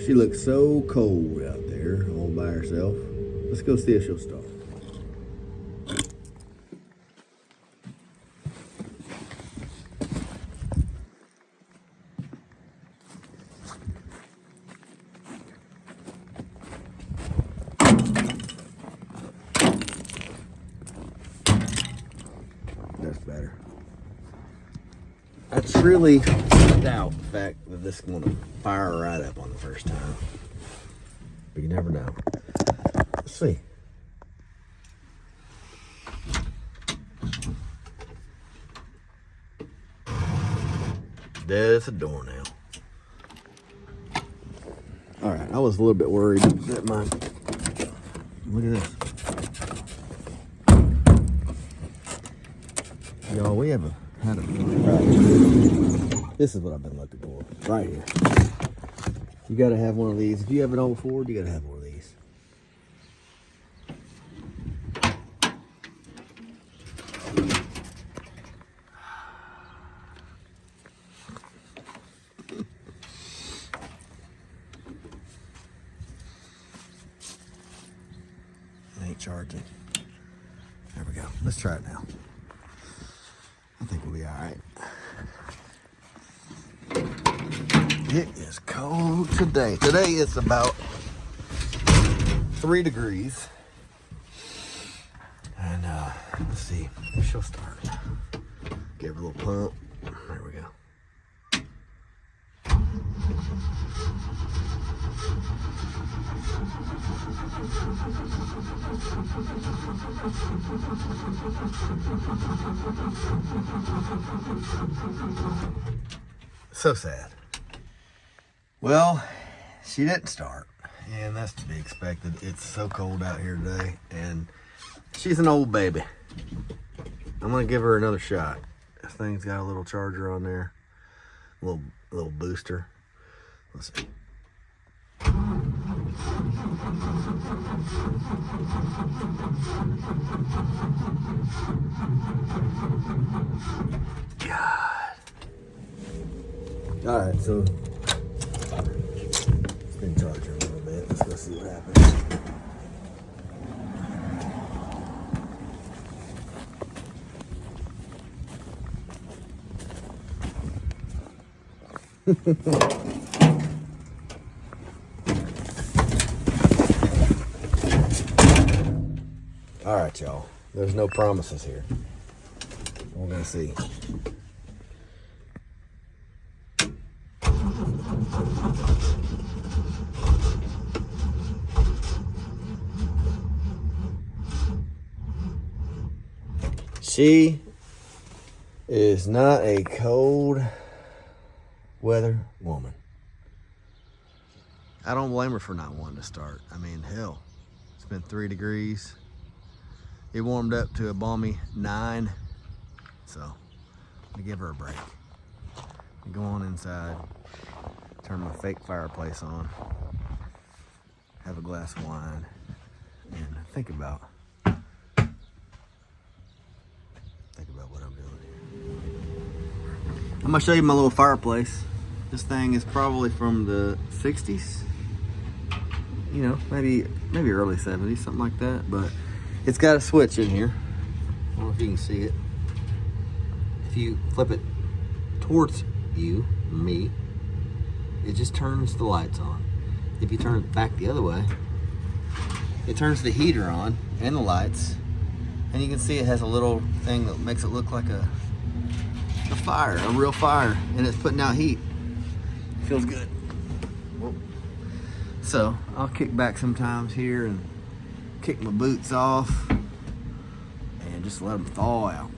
She looks so cold out there all by herself. Let's go see if she'll start. That's better. I truly doubt the fact that this is going to fire right up on the first time. But you never know. Let's see. Dead as a doornail. All right, I was a little bit worried that my, look at this. Y'all, we have had a this is what I've been looking for, right here. You gotta have one of these. If you have an old Ford, you gotta have one of these. It ain't charging. There we go. Let's try it now. I think we'll be all right. It is cold today. Today it's about 3 degrees. And let's see if she'll start. Give her a little pump. There we go. So sad. Well, she didn't start, and that's to be expected. It's so cold out here today, and she's an old baby. I'm gonna give her another shot. This thing's got a little charger on there, a little booster. Let's see. God. All right, so it's been charging a little bit. Let's go see what happens. All right, y'all. There's no promises here. We're gonna see. She is not a cold weather woman. I don't blame her for not wanting to start. I mean, hell, it's been 3 degrees. It warmed up to a balmy 9. So, I'm gonna give her a break. Go on inside, turn my fake fireplace on, have a glass of wine, and think about what I'm doing here. I'm gonna show you my little fireplace. This thing is probably from the 60s. You know, maybe early 70s, something like that. But it's got a switch in here. I don't know if you can see it. If you flip it towards me, it just turns the lights on. If you turn it back the other way, it turns the heater on and the lights. And you can see it has a little thing that makes it look like a fire, a real fire, and it's putting out heat. Feels good. So I'll kick back sometimes here and kick my boots off and just let them thaw out.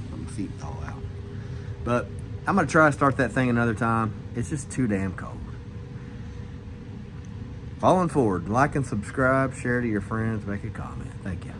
Let my feet thaw out. But I'm gonna try to start that thing another time. It's just too damn cold. Following forward, like and subscribe, share to your friends, make a comment. Thank you.